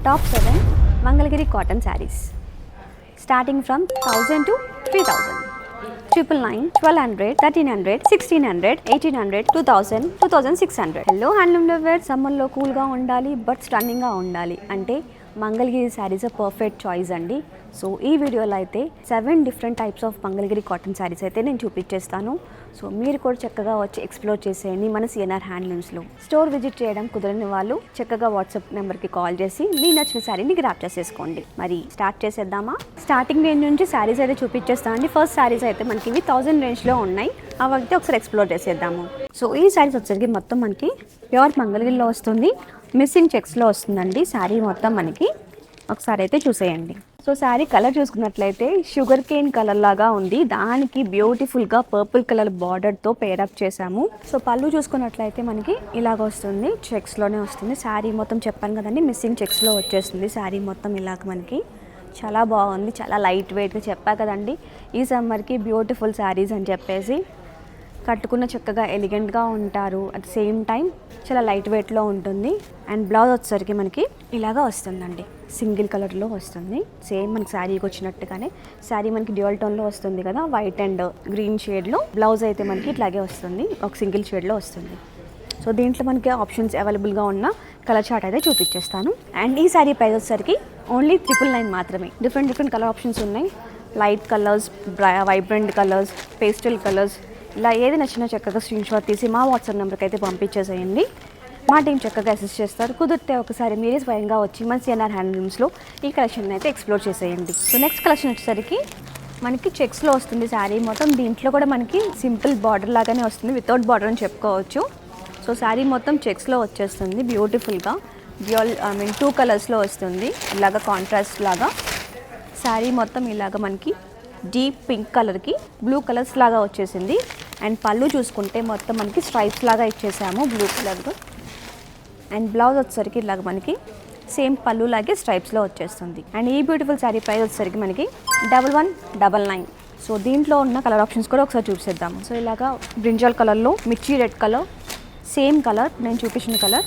Top 7 Mangalagiri cotton sarees starting from 1000 to 3000. 999, 1200, 1300, 1600, 1800, 2000, 2600. Hello handloom lovers, సమ్మర్లో కూల్గా ఉండాలి but స్టన్నింగ్గా ఉండాలి అంటే మంగళగిరి శారీస్ పర్ఫెక్ట్ చాయిస్ అండి. సో ఈ వీడియోలో అయితే 7 different types of Mangalagiri cotton saris అయితే నేను చూపించేస్తాను. సో మీరు కూడా చక్కగా వచ్చి ఎక్స్ప్లోర్ చేసేయండి మన సిఎన్ఆర్ హ్యాండ్లూమ్స్లో. స్టోర్ విజిట్ చేయడం కుదరని వాళ్ళు చక్కగా వాట్సాప్ నెంబర్కి కాల్ చేసి మీ నచ్చిన శారీని గ్రాప్ చేసేసుకోండి. మరి స్టార్ట్ చేసేద్దామా? స్టార్టింగ్ రేంజ్ నుంచి శారీస్ అయితే చూపించేస్తానండి. ఫస్ట్ శారీస్ అయితే మనకి ఇవి 1000 రేంజ్లో ఉన్నాయి. అవైతే ఒకసారి ఎక్స్ప్లోర్ చేసేద్దాము. సో ఈ శారీస్ వచ్చేసరికి మొత్తం మనకి ప్యూర్ మంగళగిరిలో వస్తుంది, మిస్సింగ్ చెక్స్లో వస్తుందండి. శారీ మొత్తం మనకి ఒకసారి అయితే చూసేయండి. సో శారీ కలర్ చూసుకున్నట్లయితే షుగర్ కేన్ కలర్ లాగా ఉంది. దానికి బ్యూటిఫుల్గా పర్పుల్ కలర్ బార్డర్తో పేరప్ చేసాము. సో పళ్ళు చూసుకున్నట్లయితే మనకి ఇలాగ వస్తుంది, చెక్స్లోనే వస్తుంది. శారీ మొత్తం చెప్పాను కదండి, మిస్సింగ్ చెక్స్లో వచ్చేస్తుంది. శారీ మొత్తం ఇలాగ మనకి చాలా బాగుంది, చాలా లైట్ వెయిట్గా చెప్పా కదండి. ఈ సమ్మర్కి బ్యూటిఫుల్ శారీస్ అని చెప్పేసి కట్టుకున్న చక్కగా ఎలిగెంట్గా ఉంటారు. అట్ ద సేమ్ టైం చాలా లైట్ వెయిట్లో ఉంటుంది. అండ్ బ్లౌజ్ వచ్చేసరికి మనకి ఇలాగా వస్తుందండి, సింగిల్ కలర్లో వస్తుంది. సేమ్ మనకి శారీకి వచ్చినట్టుగానే. శారీ మనకి డ్యూయల్ టోన్లో వస్తుంది కదా, వైట్ అండ్ గ్రీన్ షేడ్లో. బ్లౌజ్ అయితే మనకి ఇట్లాగే వస్తుంది, ఒక సింగిల్ షేడ్లో వస్తుంది. సో దీంట్లో మనకి ఆప్షన్స్ అవైలబుల్గా ఉన్న కలర్ చార్ట్ అయితే చూపించేస్తాను. అండ్ ఈ శారీ ప్రైస్ వచ్చేసరికి ఓన్లీ 999 మాత్రమే. డిఫరెంట్ కలర్ ఆప్షన్స్ ఉన్నాయి. Light colours, vibrant colours, pastel colours, ఇలా ఏది నచ్చినా చక్కగా స్క్రీన్ షాట్ తీసి మా వాట్సాప్ నెంబర్కి అయితే పంపించేసేయండి. మా టీం చక్కగా అసిస్ట్ చేస్తారు. కుదిరితే ఒకసారి మీరే స్వయంగా వచ్చి మన సిఎన్ఆర్ హ్యాండ్లూమ్స్లో ఈ కలెక్షన్ అయితే ఎక్స్ప్లోర్ చేసేయండి. సో నెక్స్ట్ కలెక్షన్ వచ్చేసరికి మనకి చెక్స్లో వస్తుంది శారీ మొత్తం. దీంట్లో కూడా మనకి సింపుల్ బార్డర్ లాగానే వస్తుంది, వితౌట్ బార్డర్ అని చెప్పుకోవచ్చు. సో శారీ మొత్తం చెక్స్లో వచ్చేస్తుంది బ్యూటిఫుల్గా. డ్యూయల్ 2 కలర్స్లో వస్తుంది, ఇలాగ కాంట్రాస్ట్ లాగా. శారీ మొత్తం ఇలాగ మనకి డీప్ పింక్ కలర్కి బ్లూ కలర్స్ లాగా వచ్చేసింది. అండ్ పళ్ళు చూసుకుంటే మొత్తం మనకి స్ట్రైప్స్ లాగా ఇచ్చేసాము బ్లూ కలర్లో. అండ్ బ్లౌజ్ వచ్చేసరికి ఇలాగ మనకి సేమ్ పళ్ళు లాగే స్ట్రైప్స్లో వచ్చేస్తుంది. అండ్ ఈ బ్యూటిఫుల్ శారీ ప్రైస్ వచ్చేసరికి మనకి 1199. సో దీంట్లో ఉన్న కలర్ ఆప్షన్స్ కూడా ఒకసారి చూసేద్దాము. సో ఇలాగా బ్రింజాల్ కలర్లో, మిర్చి రెడ్ కలర్, సేమ్ కలర్ నేను చూపించిన కలర్,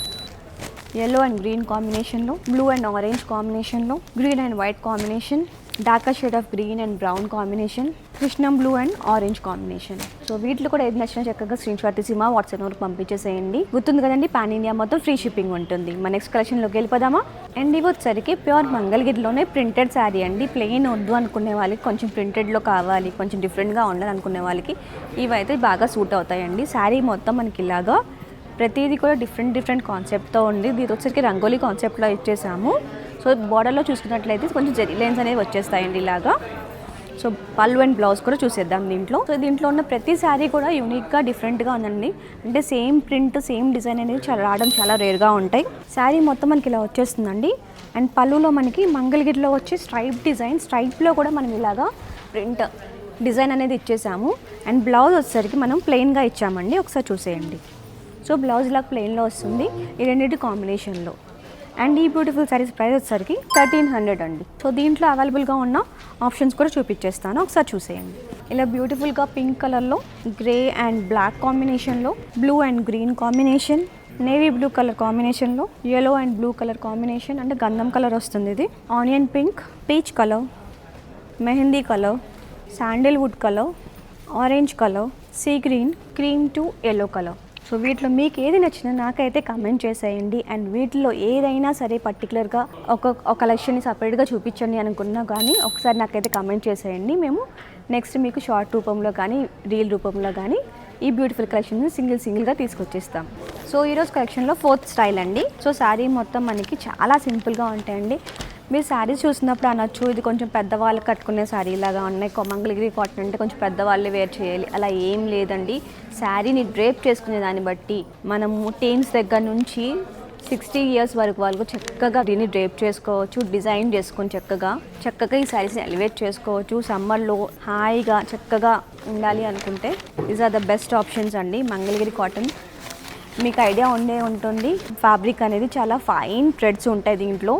yellow అండ్ గ్రీన్ కాంబినేషన్లో, బ్లూ అండ్ ఆరెంజ్ కాంబినేషన్లో, green and white combination, darker shade of green and brown combination, Krishnam blue and orange combination. So వీటిలో కూడా ఏది నచ్చినా చక్కగా స్క్రీన్ షాట్ తీసి మా వాట్సాప్ నెంబర్కి పంపించేసేయండి. గుర్తుంది కదండి, పాన్ ఇండియా మొత్తం ఫ్రీ షిప్పింగ్ ఉంటుంది. మన నెక్స్ట్ కలెక్షన్లోకి వెళ్ళిపోదామా? అండ్ ఇవి వచ్చేసరికి ప్యూర్ మంగళగిరిలోనే ప్రింటెడ్ శారీ అండి. ప్లెయిన్ వద్దు అనుకునే వాళ్ళకి, కొంచెం ప్రింటెడ్లో కావాలి, కొంచెం డిఫరెంట్గా ఉండాలి అనుకునే వాళ్ళకి ఇవైతే బాగా సూట్ అవుతాయండి. శారీ మొత్తం మనకి ఇలాగా ప్రతిదీ కూడా డిఫరెంట్ కాన్సెప్ట్తో ఉంది. దీని వచ్చరికి రంగోలీ కాన్సెప్ట్లో ఇచ్చేసాము. సో బార్డర్లో చూసుకున్నట్లయితే కొంచెం జెరీ లైన్స్ అనేవి వచ్చేస్తాయండి ఇలాగా. సో పళ్ళు అండ్ బ్లౌజ్ కూడా చూసేద్దాం దీంట్లో. సో దీంట్లో ఉన్న ప్రతి శారీ కూడా యూనిక్గా డిఫరెంట్గా ఉందండి. అంటే సేమ్ ప్రింట్, సేమ్ డిజైన్ అనేది రావడం చాలా రేర్గా ఉంటాయి. శారీ మొత్తం మనకి ఇలా వచ్చేస్తుందండి. అండ్ పళ్ళులో మనకి మంగళగిరిలో వచ్చి స్ట్రైప్ డిజైన్, స్ట్రైప్లో కూడా మనం ఇలాగా ప్రింట్ డిజైన్ అనేది ఇచ్చేసాము. అండ్ బ్లౌజ్ వచ్చేసరికి మనం ప్లెయిన్గా ఇచ్చామండి, ఒకసారి చూసేయండి. సో బ్లౌజ్ ఇలా ప్లెయిన్లో వస్తుంది, ఈ రెండింటి కాంబినేషన్లో. అండ్ ఈ బ్యూటిఫుల్ శారీస్ ప్రైస్ వచ్చేసరికి 1300 అండి. సో దీంట్లో అవైలబుల్గా ఉన్న ఆప్షన్స్ కూడా చూపించేస్తాను, ఒకసారి చూసేయండి. ఇలా బ్యూటిఫుల్గా పింక్ కలర్లో, గ్రే అండ్ బ్లాక్ కాంబినేషన్లో, blue and green combination, navy blue colour కాంబినేషన్లో, yellow and blue colour combination, అంటే గంధం కలర్ వస్తుంది ఇది, onion pink, peach colour, mehndi colour, Sandalwood colour, orange colour, sea green, cream to yellow colour. So వీటిలో మీకు ఏది నచ్చినా నాకైతే కమెంట్ చేసేయండి. అండ్ వీటిలో ఏదైనా సరే పర్టికులర్గా ఒక కలెక్షన్ని సపరేట్గా చూపించండి అనుకున్నా కానీ ఒకసారి నాకైతే కమెంట్ చేసేయండి. మేము నెక్స్ట్ మీకు షార్ట్ రూపంలో కానీ, రీల్ రూపంలో కానీ ఈ బ్యూటిఫుల్ కలెక్షన్ని సింగిల్గా తీసుకొచ్చేస్తాం. సో ఈరోజు కలెక్షన్లో 4th స్టైల్ అండి. సో శారీ మొత్తం మనకి చాలా సింపుల్గా ఉంటాయండి. మీరు శారీస్ చూసినప్పుడు అనొచ్చు ఇది కొంచెం పెద్దవాళ్ళు కట్టుకునే శారీ లాగా ఉన్నాయి, మంగళగిరి కాటన్ అంటే కొంచెం పెద్దవాళ్ళే వేర్ చేయాలి, అలా ఏం లేదండి. శారీని డ్రేప్ చేసుకునే దాన్ని బట్టి మనము టీన్స్ దగ్గర నుంచి 60 ఇయర్స్ వరకు వాళ్ళు చక్కగా దీన్ని డ్రేప్ చేసుకోవచ్చు, డిజైన్ చేసుకొని చక్కగా ఈ శారీస్ని ఎలివేట్ చేసుకోవచ్చు. సమ్మర్లో హాయిగా చక్కగా ఉండాలి అనుకుంటే these are the best options అండి. మంగళగిరి కాటన్ మీకు ఐడియా ఉంటుంది. ఫ్యాబ్రిక్ అనేది చాలా ఫైన్ థ్రెడ్స్ ఉంటాయి దీంట్లో,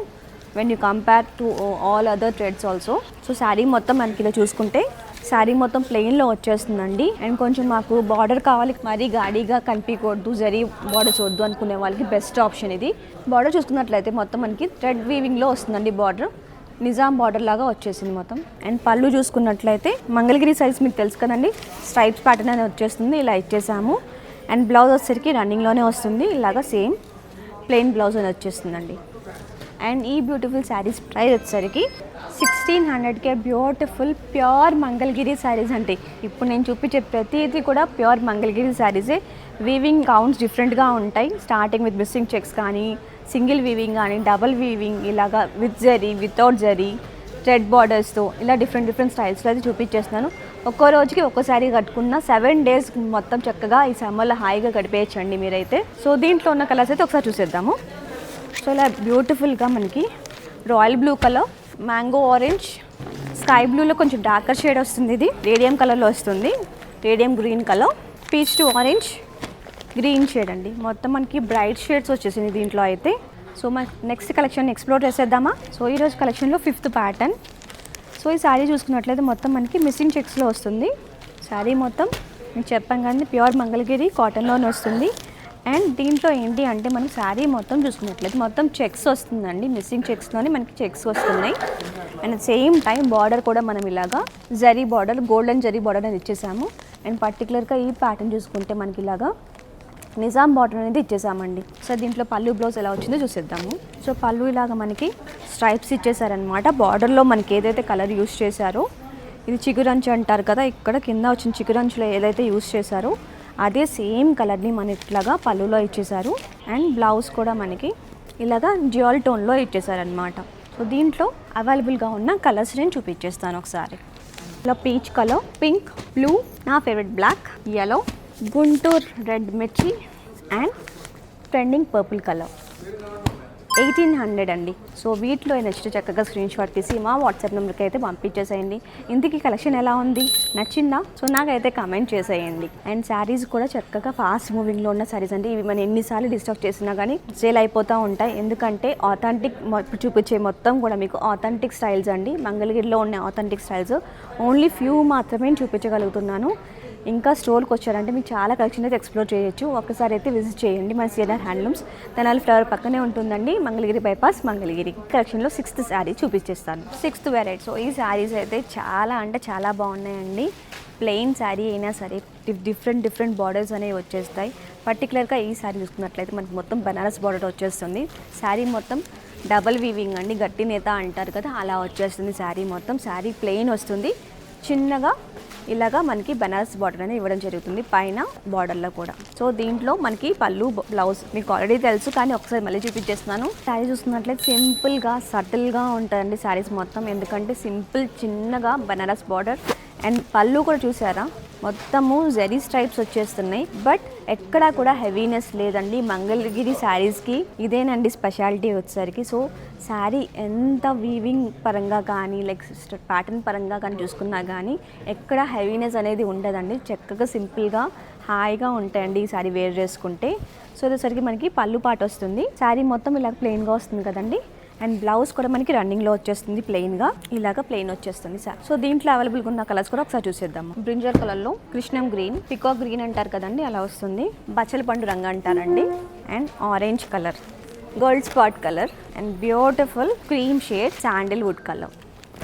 when you compare to all other threads also. So sari మొత్తం మనకి ఇలా చూసుకుంటే శారీ మొత్తం ప్లెయిన్లో వచ్చేస్తుందండి. అండ్ కొంచెం మాకు బార్డర్ కావాలి, మరీ గాడిగా కనిపించకూడదు, జరీ బార్డర్స్ వద్దు అనుకునే వాళ్ళకి బెస్ట్ ఆప్షన్ ఇది. బార్డర్ చూసుకున్నట్లయితే మొత్తం మనకి థ్రెడ్ వీవింగ్లో వస్తుందండి. బార్డర్ నిజాం బార్డర్ లాగా వచ్చేసింది మొత్తం. అండ్ పళ్ళు చూసుకున్నట్లయితే మంగళగిరి సైజ్ మీకు తెలుసు కదండి, స్ట్రైప్స్ ప్యాటర్న్ అనేది వచ్చేస్తుంది, ఇలా ఇచ్చేసాము. అండ్ బ్లౌజ్ వచ్చేసరికి రన్నింగ్లోనే వస్తుంది, ఇలాగా సేమ్ ప్లెయిన్ బ్లౌజ్ అనేది వచ్చేస్తుందండి. అండ్ ఈ బ్యూటిఫుల్ శారీస్ ప్రైస్ వచ్చేసరికి 1600కే బ్యూటిఫుల్ ప్యూర్ మంగళగిరి శారీస్ అంటే ఇప్పుడు నేను చూపించే ప్రతిదీ కూడా ప్యూర్ మంగళగిరి శారీసే. వీవింగ్ కౌంట్స్ డిఫరెంట్గా ఉంటాయి, స్టార్టింగ్ విత్ మిస్సింగ్ చెక్స్ కానీ, సింగిల్ వీవింగ్ కానీ, డబల్ వీవింగ్, ఇలాగా with zari, without zari, thread బార్డర్స్తో ఇలా డిఫరెంట్ స్టైల్స్లో అయితే చూపించేస్తున్నాను. ఒక్కో రోజుకి ఒక్కో శారీ కట్టుకున్న 7 days మొత్తం చక్కగా ఈ సమ్మర్లో హాయిగా గడిపేయచ్చండి మీరైతే. సో దీంట్లో ఉన్న కలర్స్ అయితే ఒకసారి చూసేద్దాము. సో ఇలా బ్యూటిఫుల్గా మనకి royal blue colour, mango orange, sky బ్లూలో కొంచెం డార్కర్ షేడ్ వస్తుంది, ఇది రేడియం కలర్లో వస్తుంది, radium green colour, peach to orange, green shade అండి. మొత్తం మనకి బ్రైట్ షేడ్స్ వచ్చేసింది దీంట్లో అయితే. సో మన నెక్స్ట్ కలెక్షన్ ఎక్స్ప్లోర్ చేసేద్దామా. సో ఈరోజు కలెక్షన్లో 5th ప్యాటర్న్. సో ఈ శారీ చూసుకున్నట్లయితే మొత్తం మనకి మిస్సింగ్ చెక్స్లో వస్తుంది. శారీ మొత్తం మీకు చెప్పాం కానీ ప్యూర్ మంగళగిరి కాటన్లోనే వస్తుంది. అండ్ దీంట్లో ఏంటి అంటే మనకి శారీ మొత్తం చూసుకున్నట్లయితే మొత్తం చెక్స్ వస్తుందండి, మిస్సింగ్ చెక్స్లోనే మనకి చెక్స్ వస్తున్నాయి. అండ్ సేమ్ టైం బార్డర్ కూడా మనం ఇలాగా zari border, golden zari border అనేది ఇచ్చేసాము. అండ్ పర్టికులర్గా ఈ ప్యాటర్న్ చూసుకుంటే మనకి ఇలాగా నిజాం బార్డర్ అనేది ఇచ్చేసామండి. సో దీంట్లో పళ్ళు బ్లౌజ్ ఎలా వచ్చిందో చూసేద్దాము. సో పళ్ళు ఇలాగా మనకి స్ట్రైప్స్ ఇచ్చేసారనమాట. బార్డర్లో మనకి ఏదైతే కలర్ యూస్ చేశారో, ఇది చిగురంచు అంటారు కదా, ఇక్కడ కింద వచ్చిన చిగురంచులో ఏదైతే యూస్ చేశారో అదే సేమ్ కలర్ని మన ఇట్లాగా పళ్ళులో ఇచ్చేసారు. అండ్ బ్లౌజ్ కూడా మనకి ఇలాగా జ్యువెల్ టోన్లో ఇచ్చేసారనమాట. సో దీంట్లో అవైలబుల్గా ఉన్న కలర్స్ నేను చూపించేస్తాను ఒకసారి. ఇలా పీచ్ కలర్, పింక్, బ్లూ, నా favourite black, yellow, Guntur red మిర్చి అండ్ ట్రెండింగ్ పర్పుల్ కలర్. 1800 అండి. సో వీటిలో నెక్స్ట్ చక్కగా స్క్రీన్ షాట్ తీసి మా వాట్సాప్ నెంబర్కి అయితే పంపించేసేయండి. ఇందుకు కలెక్షన్ ఎలా ఉంది, నచ్చిందా? సో నాకైతే కమెంట్ చేసేయండి. అండ్ శారీస్ కూడా చక్కగా ఫాస్ట్ మూవింగ్లో ఉన్న శారీస్ అండి. ఇవి మనం ఎన్నిసార్లు డిస్టర్బ్ చేసినా కానీ సేల్ అయిపోతూ ఉంటాయి. ఎందుకంటే ఆథెంటిక్ చూపించే మొత్తం కూడా మీకు ఆథెంటిక్ స్టైల్స్ అండి. మంగళగిరిలో ఉన్న ఆథెంటిక్ స్టైల్స్ ఓన్లీ ఫ్యూ మాత్రమే చూపించగలుగుతున్నాను. ఇంకా స్టోర్కి వచ్చారంటే మీకు చాలా కలెక్షన్ అయితే ఎక్స్ప్లోర్ చేయొచ్చు. ఒక్కసారి అయితే విజిట్ చేయండి. మన సిఎన్ఆర్ హ్యాండ్లూమ్స్ తెనాలి ఫ్లవర్ పక్కనే ఉంటుందండి, మంగళగిరి బైపాస్, మంగళగిరి. కలెక్షన్లో 6th శారీ చూపించేస్తాను, 6th వెరైటీ. సో ఈ శారీస్ అయితే చాలా అంటే చాలా బాగున్నాయండి. ప్లెయిన్ శారీ అయినా సరే డిఫరెంట్ బార్డర్స్ అనేవి వచ్చేస్తాయి. పర్టికులర్గా ఈ శారీ చూసుకున్నట్లయితే మనకి మొత్తం బనారస్ బార్డర్ వచ్చేస్తుంది. శారీ మొత్తం డబల్ వీవింగ్ అండి, గట్టి నేత అంటారు కదా, అలా వచ్చేస్తుంది శారీ మొత్తం. శారీ ప్లెయిన్ వస్తుంది, చిన్నగా ఇలాగా మనకి బనారస్ బార్డర్ అనేది ఇవ్వడం జరుగుతుంది పైన బార్డర్లో కూడా. సో దీంట్లో మనకి పళ్ళు బ్లౌజ్ మీకు ఆల్రెడీ తెలుసు, కానీ ఒకసారి మళ్ళీ చూపించేస్తున్నాను. శారీ చూస్తున్నట్లయితే సింపుల్గా సటిల్గా ఉంటుందండి శారీస్ మొత్తం. ఎందుకంటే సింపుల్ చిన్నగా బనారస్ బార్డర్ అండ్ పళ్ళు కూడా చూసారా మొత్తము జరీ స్ట్రైప్స్ వచ్చేస్తున్నాయి. బట్ ఎక్కడా కూడా హెవీనెస్ లేదండి మంగళగిరి శారీస్కి. ఇదేనండి స్పెషాలిటీ వచ్చేసరికి. సో శారీ ఎంత వీవింగ్ పరంగా కానీ లైక్ ప్యాటర్న్ పరంగా కానీ చూసుకున్నా కానీ ఎక్కడ హెవీనెస్ అనేది ఉండదండి. చక్కగా సింపుల్గా హాయిగా ఉంటాయండి ఈ శారీ వేర్ చేసుకుంటే. సో ఇదేసరికి మనకి పళ్ళు పాట వస్తుంది. శారీ మొత్తం ఇలా ప్లెయిన్గా వస్తుంది కదండి. అండ్ బ్లౌజ్ కూడా మనకి రన్నింగ్లో వచ్చేస్తుంది, ప్లెయిన్గా ఇలాగ ప్లెయిన్ వచ్చేస్తుంది సార్. సో దీంట్లో అవైలబుల్గా ఉన్న కలర్స్ కూడా ఒకసారి చూసేద్దాము. బ్రింజల్ కలర్లో కృష్ణం గ్రీన్, పికాక్ గ్రీన్ అంటారు కదండి, అలా వస్తుంది. బచ్చల పండు రంగు అంటారండి. And orange colour, gold spot colour and beautiful cream shade Sandalwood colour.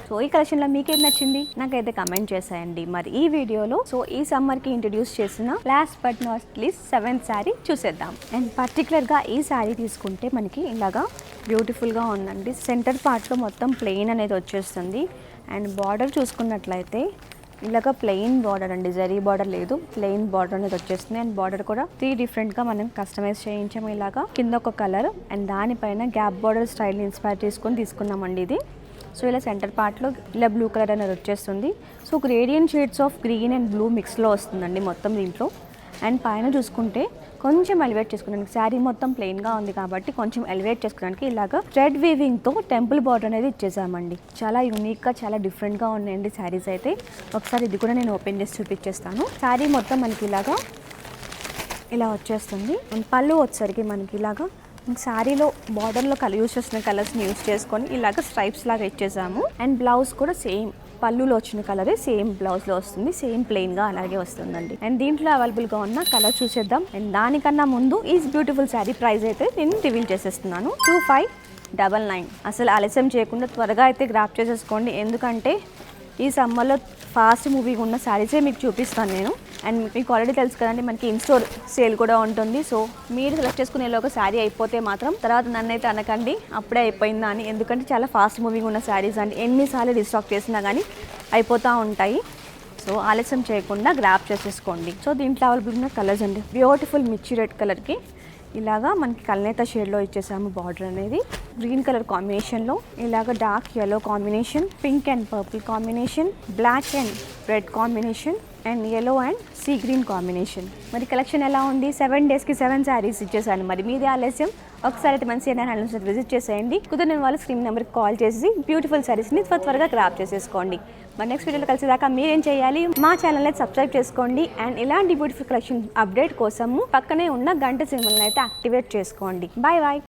So ఈ కలెక్షన్లో మీకేం నచ్చింది నాకైతే కమెంట్ చేసేయండి. మరి ఈ వీడియోలో సో ఈ సమ్మర్కి ఇంట్రడ్యూస్ చేసిన last but not least 7th sari చూసేద్దాం. అండ్ పర్టికులర్గా ఈ శారీ తీసుకుంటే మనకి ఇలాగా బ్యూటిఫుల్గా ఉందండి. సెంటర్ పార్ట్లో మొత్తం ప్లెయిన్ అనేది వచ్చేస్తుంది. అండ్ బార్డర్ చూసుకున్నట్లయితే ఇలాగ ప్లెయిన్ బార్డర్ అండి, జరీ బార్డర్ లేదు, ప్లెయిన్ బార్డర్ అనేది వచ్చేస్తుంది. అండ్ బార్డర్ కూడా 3 డిఫరెంట్గా మనం కస్టమైజ్ చేయించాము. ఇలాగా కింద ఒక కలర్ అండ్ దానిపైన గ్యాప్ బార్డర్ స్టైల్ని ఇన్స్పైర్ చేసుకొని తీసుకున్నామండి ఇది. సో ఇలా సెంటర్ పార్ట్లో ఇలా బ్లూ కలర్ అనేది వచ్చేస్తుంది. So gradient shades of green and blue మిక్స్లో వస్తుందండి మొత్తం దీంట్లో. అండ్ పైన చూసుకుంటే కొంచెం ఎలివేట్ చేసుకోవడానికి శారీ మొత్తం ప్లెయిన్గా ఉంది కాబట్టి కొంచెం ఎలివేట్ చేసుకోవడానికి ఇలాగ థ్రెడ్ వీవింగ్తో టెంపుల్ బార్డర్ అనేది ఇచ్చేసామండి. చాలా యూనిక్గా చాలా డిఫరెంట్గా ఉన్నాయండి శారీస్ అయితే. ఒకసారి ఇది కూడా నేను ఓపెన్ చేసి చూపించేస్తాను. శారీ మొత్తం మనకి ఇలాగా ఇలా వచ్చేస్తుంది. అండ్ పళ్ళు వచ్చేసరికి మనకి ఇలాగా శారీలో బార్డర్లో యూస్ చేసిన కలర్స్ని యూస్ చేసుకొని ఇలాగ స్ట్రైప్స్ లాగా ఇచ్చేసాము. అండ్ బ్లౌజ్ కూడా సేమ్ పళ్ళులో వచ్చిన కలరే సేమ్ బ్లౌజ్లో వస్తుంది, సేమ్ ప్లెయిన్గా అలాగే వస్తుందండి. అండ్ దీంట్లో అవైలబుల్గా ఉన్న కలర్ చూసేద్దాం. అండ్ దానికన్నా ముందు ఈ బ్యూటిఫుల్ శారీ ప్రైస్ అయితే నేను రివీల్ చేసేస్తున్నాను. 2599. అసలు ఆలస్యం చేయకుండా త్వరగా అయితే గ్రాప్ చేసేసుకోండి, ఎందుకంటే ఈ సమ్మర్లో ఫాస్ట్ మూవీగా ఉన్న శారీసే మీకు చూపిస్తాను నేను. అండ్ మీకు ఆల్రెడీ తెలుసు కదండి, మనకి ఇన్స్టోర్ సేల్ కూడా ఉంటుంది. సో మీరు సెలెక్ట్ చేసుకునేలోగా శారీ అయిపోతే మాత్రం తర్వాత నన్ను అయితే అనకండి అప్పుడే అయిపోయిందా అని, ఎందుకంటే చాలా ఫాస్ట్ మూవింగ్ ఉన్న శారీస్ అండి. ఎన్నిసార్లు రీస్టాక్ చేసినా కానీ అయిపోతూ ఉంటాయి. సో ఆలస్యం చేయకుండా గ్రాప్ చేసేసుకోండి. సో దీంట్లో అవైలబుల్ ఉన్న కలర్స్ అండి, బ్యూటిఫుల్ మిర్చి రెడ్ కలర్కి ఇలాగా మనకి కల్నేత షేడ్లో ఇచ్చేసాము బార్డర్ అనేది. గ్రీన్ కలర్ కాంబినేషన్లో ఇలాగ dark yellow combination, pink and purple combination, black and red combination and yellow and sea green combination. మరి కలెక్షన్ ఎలా ఉంది? 7 డేస్కి 7 శారీస్ ఇచ్చేసాను. మరి మీదే ఆలస్యం, ఒకసారి అయితే మన సిఎన్ఆర్ హ్యాండ్లూమ్స్ విజిట్ చేసేయండి. కుదిరిన వాళ్ళు స్క్రీన్ నెంబర్కి కాల్ చేసి బ్యూటిఫుల్ శారీస్ని త్వరగా గ్రాప్ చేసేసుకోండి. మరి నెక్స్ట్ వీడియోలో కలిసేదాకా మీరేం చేయాలి, మా ఛానల్ని సబ్స్క్రైబ్ చేసుకోండి. అండ్ ఇలాంటి బ్యూటిఫుల్ కలెక్షన్ అప్డేట్ కోసము పక్కనే ఉన్న గంట సింబల్ని అయితే యాక్టివేట్ చేసుకోండి. Bye bye.